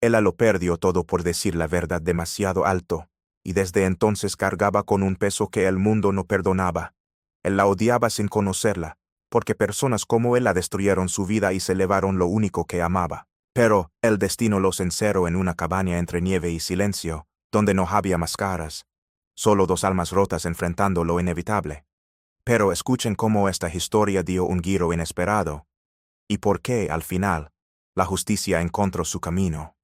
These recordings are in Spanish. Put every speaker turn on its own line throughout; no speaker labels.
Ella lo perdió todo por decir la verdad demasiado alto, y desde entonces cargaba con un peso que el mundo no perdonaba. Él la odiaba sin conocerla, porque personas como él la destruyeron su vida y se llevaron lo único que amaba. Pero el destino los encerró en una cabaña entre nieve y silencio, donde no había máscaras, solo dos almas rotas enfrentando lo inevitable. Pero escuchen cómo esta historia dio un giro inesperado, y por qué, al final, la justicia encontró su camino.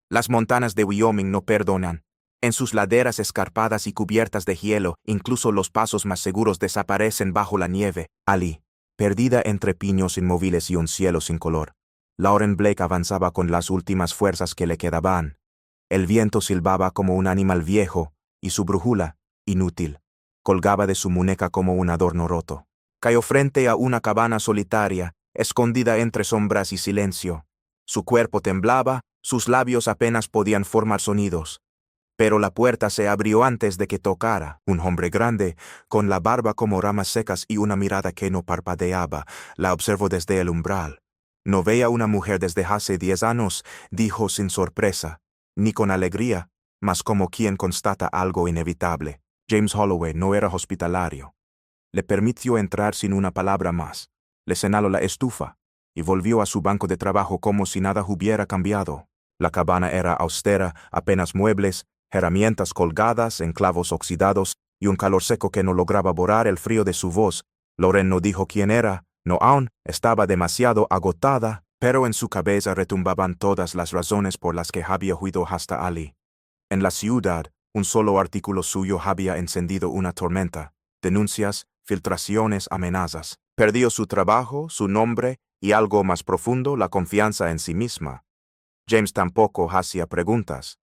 Las montañas de Wyoming no perdonan. En sus laderas escarpadas y cubiertas de hielo, incluso los pasos más seguros desaparecen bajo la nieve. Ali, perdida entre pinos inmóviles y un cielo sin color. Lauren Blake avanzaba con las últimas fuerzas que le quedaban. El viento silbaba como un animal viejo, y su brújula, inútil, colgaba de su muñeca como un adorno roto. Cayó frente a una cabana solitaria, escondida entre sombras y silencio. Su cuerpo temblaba, sus labios apenas podían formar sonidos. Pero la puerta se abrió antes de que tocara. Un hombre grande, con la barba como ramas secas y una mirada que no parpadeaba, la observó desde el umbral. «No veía una mujer desde hace 10 años», dijo sin sorpresa, ni con alegría, mas como quien constata algo inevitable. James Holloway no era hospitalario. Le permitió entrar sin una palabra más. Le señaló la estufa, y volvió a su banco de trabajo como si nada hubiera cambiado. La cabana era austera, apenas muebles, herramientas colgadas en clavos oxidados, y un calor seco que no lograba borrar el frío de su voz. Lauren no dijo quién era, no aún, estaba demasiado agotada, pero en su cabeza retumbaban todas las razones por las que había huido hasta Ali. En la ciudad, un solo artículo suyo había encendido una tormenta: denuncias, filtraciones, amenazas. Perdió su trabajo, su nombre y, algo más profundo, la confianza en sí misma. James tampoco hacía preguntas.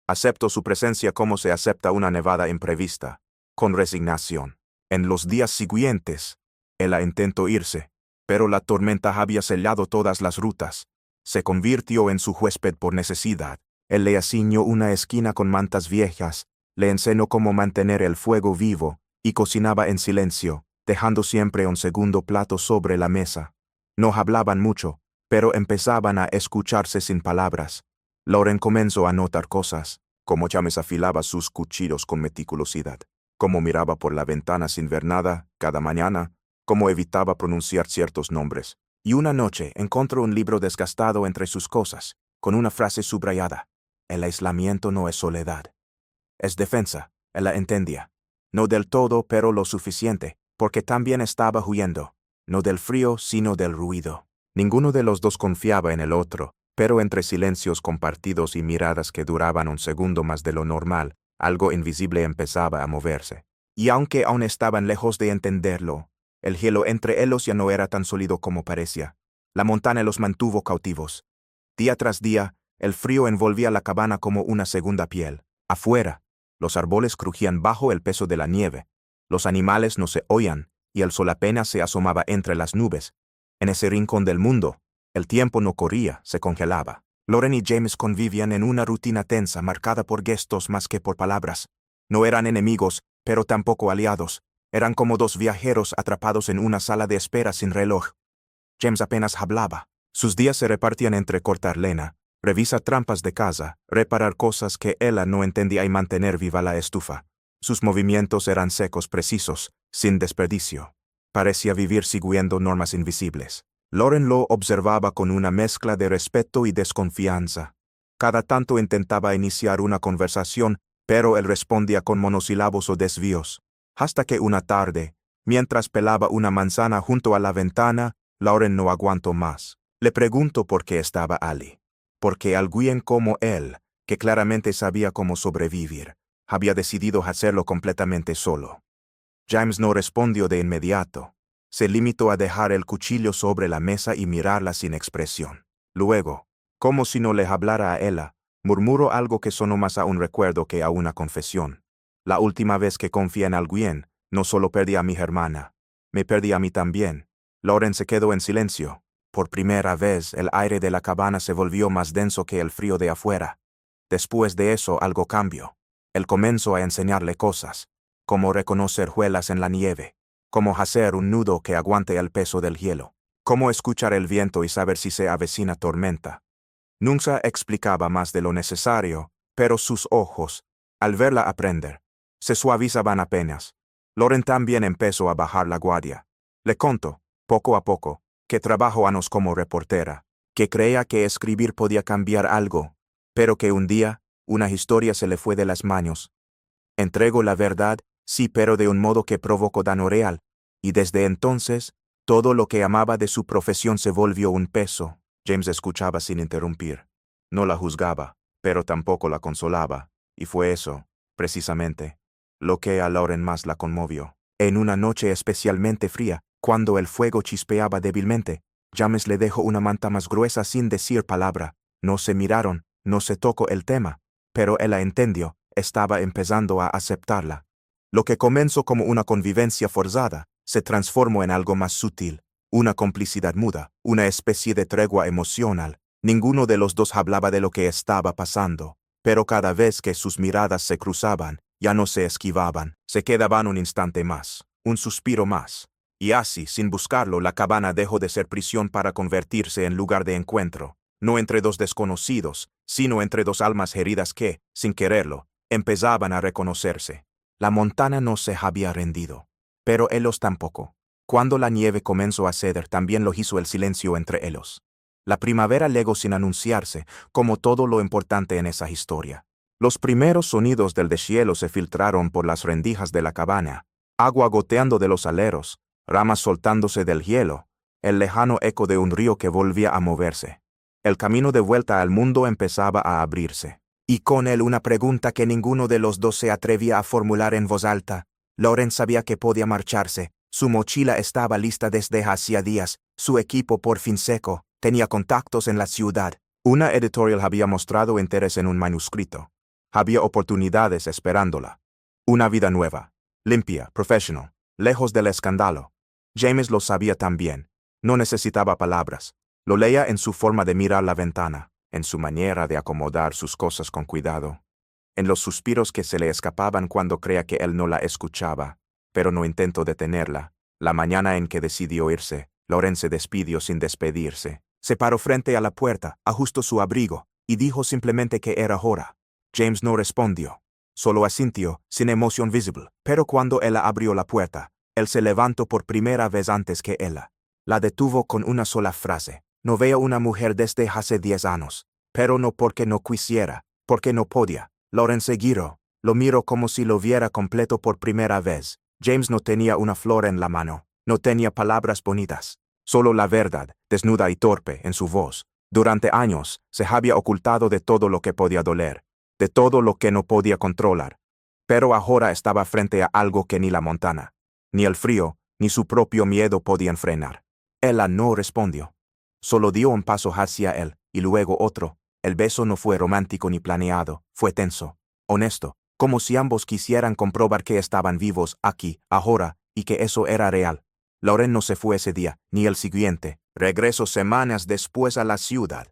Aceptó su presencia como se acepta una nevada imprevista, con resignación. En los días siguientes, ella intentó irse, pero la tormenta había sellado todas las rutas. Se convirtió en su huésped por necesidad. Él le asignó una esquina con mantas viejas, le enseñó cómo mantener el fuego vivo, y cocinaba en silencio, dejando siempre un segundo plato sobre la mesa. No hablaban mucho, pero empezaban a escucharse sin palabras. Lauren comenzó a notar cosas, cómo James afilaba sus cuchillos con meticulosidad, cómo miraba por la ventana sin ver nada cada mañana, cómo evitaba pronunciar ciertos nombres. Y una noche encontró un libro desgastado entre sus cosas, con una frase subrayada: «El aislamiento no es soledad, es defensa». Ella entendía. No del todo, pero lo suficiente, porque también estaba huyendo, no del frío, sino del ruido. Ninguno de los dos confiaba en el otro, pero entre silencios compartidos y miradas que duraban un segundo más de lo normal, algo invisible empezaba a moverse. Y aunque aún estaban lejos de entenderlo, el hielo entre ellos ya no era tan sólido como parecía. La montaña los mantuvo cautivos. Día tras día, el frío envolvía la cabana como una segunda piel. Afuera, los árboles crujían bajo el peso de la nieve. Los animales no se oían, y el sol apenas se asomaba entre las nubes. En ese rincón del mundo, el tiempo no corría, se congelaba. Lauren y James convivían en una rutina tensa marcada por gestos más que por palabras. No eran enemigos, pero tampoco aliados. Eran como dos viajeros atrapados en una sala de espera sin reloj. James apenas hablaba. Sus días se repartían entre cortar leña, revisar trampas de casa, reparar cosas que ella no entendía y mantener viva la estufa. Sus movimientos eran secos, precisos, sin desperdicio. Parecía vivir siguiendo normas invisibles. Lauren lo observaba con una mezcla de respeto y desconfianza. Cada tanto intentaba iniciar una conversación, pero él respondía con monosílabos o desvíos. Hasta que una tarde, mientras pelaba una manzana junto a la ventana, Lauren no aguantó más. Le preguntó por qué estaba Ali. Porque alguien como él, que claramente sabía cómo sobrevivir, había decidido hacerlo completamente solo. James no respondió de inmediato. Se limitó a dejar el cuchillo sobre la mesa y mirarla sin expresión. Luego, como si no le hablara a ella, murmuró algo que sonó más a un recuerdo que a una confesión. «La última vez que confié en alguien, no solo perdí a mi hermana, me perdí a mí también». Lauren se quedó en silencio. Por primera vez, el aire de la cabana se volvió más denso que el frío de afuera. Después de eso, algo cambió. Él comenzó a enseñarle cosas, como reconocer huellas en la nieve, cómo hacer un nudo que aguante el peso del hielo, cómo escuchar el viento y saber si se avecina tormenta. Nunca explicaba más de lo necesario, pero sus ojos, al verla aprender, se suavizaban apenas. Lauren también empezó a bajar la guardia. Le contó, poco a poco, que trabajó años como reportera, que creía que escribir podía cambiar algo, pero que un día, una historia se le fue de las manos. Entregó la verdad, sí, pero de un modo que provocó daño real, y desde entonces, todo lo que amaba de su profesión se volvió un peso. James escuchaba sin interrumpir. No la juzgaba, pero tampoco la consolaba, y fue eso, precisamente, lo que a Lauren más la conmovió. En una noche especialmente fría, cuando el fuego chispeaba débilmente, James le dejó una manta más gruesa sin decir palabra. No se miraron, no se tocó el tema, pero él la entendió, estaba empezando a aceptarla. Lo que comenzó como una convivencia forzada, se transformó en algo más sutil, una complicidad muda, una especie de tregua emocional. Ninguno de los dos hablaba de lo que estaba pasando, pero cada vez que sus miradas se cruzaban, ya no se esquivaban, se quedaban un instante más, un suspiro más. Y así, sin buscarlo, la cabana dejó de ser prisión para convertirse en lugar de encuentro, no entre dos desconocidos, sino entre dos almas heridas que, sin quererlo, empezaban a reconocerse. La montana no se había rendido, pero ellos tampoco. Cuando la nieve comenzó a ceder, también lo hizo el silencio entre ellos. La primavera llegó sin anunciarse, como todo lo importante en esa historia. Los primeros sonidos del deshielo se filtraron por las rendijas de la cabana, agua goteando de los aleros, ramas soltándose del hielo, el lejano eco de un río que volvía a moverse. El camino de vuelta al mundo empezaba a abrirse. Y con él una pregunta que ninguno de los dos se atrevía a formular en voz alta. Lauren sabía que podía marcharse, su mochila estaba lista desde hacía días, su equipo por fin seco, tenía contactos en la ciudad. Una editorial había mostrado interés en un manuscrito. Había oportunidades esperándola. Una vida nueva, limpia, professional, lejos del escándalo. James lo sabía también. No necesitaba palabras. Lo leía en su forma de mirar la ventana, en su manera de acomodar sus cosas con cuidado, en los suspiros que se le escapaban cuando creía que él no la escuchaba, pero no intentó detenerla. La mañana en que decidió irse, Lauren se despidió sin despedirse. Se paró frente a la puerta, ajustó su abrigo, y dijo simplemente que era hora. James no respondió. Solo asintió, sin emoción visible, pero cuando ella abrió la puerta, él se levantó por primera vez antes que ella. La detuvo con una sola frase. No veo una mujer desde hace 10 años, pero no porque no quisiera, porque no podía. Lauren se giró, lo miró como si lo viera completo por primera vez. James no tenía una flor en la mano, no tenía palabras bonitas, solo la verdad, desnuda y torpe, en su voz. Durante años, se había ocultado de todo lo que podía doler, de todo lo que no podía controlar. Pero ahora estaba frente a algo que ni la montana, ni el frío, ni su propio miedo podían frenar. Ella no respondió. Solo dio un paso hacia él, y luego otro. El beso no fue romántico ni planeado, fue tenso, honesto, como si ambos quisieran comprobar que estaban vivos aquí, ahora, y que eso era real. Lauren no se fue ese día, ni el siguiente. Regresó semanas después a la ciudad.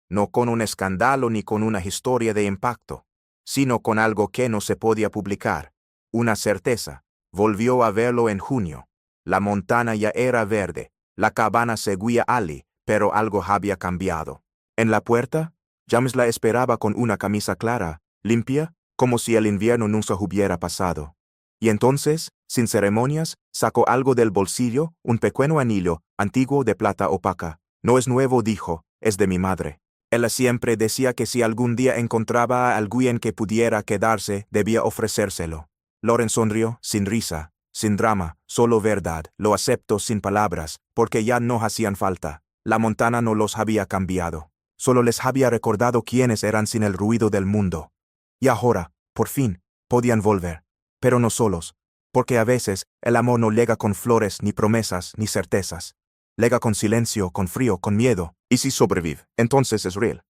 No con un escándalo ni con una historia de impacto, sino con algo que no se podía publicar. Una certeza. Volvió a verlo en junio. La montana ya era verde, la cabana seguía allí, pero algo había cambiado. En la puerta, James la esperaba con una camisa clara, limpia, como si el invierno nunca hubiera pasado. Y entonces, sin ceremonias, sacó algo del bolsillo, un pequeño anillo, antiguo de plata opaca. No es nuevo, dijo, es de mi madre. Ella siempre decía que si algún día encontraba a alguien que pudiera quedarse, debía ofrecérselo. Lauren sonrió, sin risa, sin drama, solo verdad. Lo aceptó sin palabras, porque ya no hacían falta. La montana no los había cambiado. Solo les había recordado quiénes eran sin el ruido del mundo. Y ahora, por fin, podían volver. Pero no solos, porque a veces el amor no llega con flores, ni promesas, ni certezas. Llega con silencio, con frío, con miedo. Y si sobrevive, entonces es real.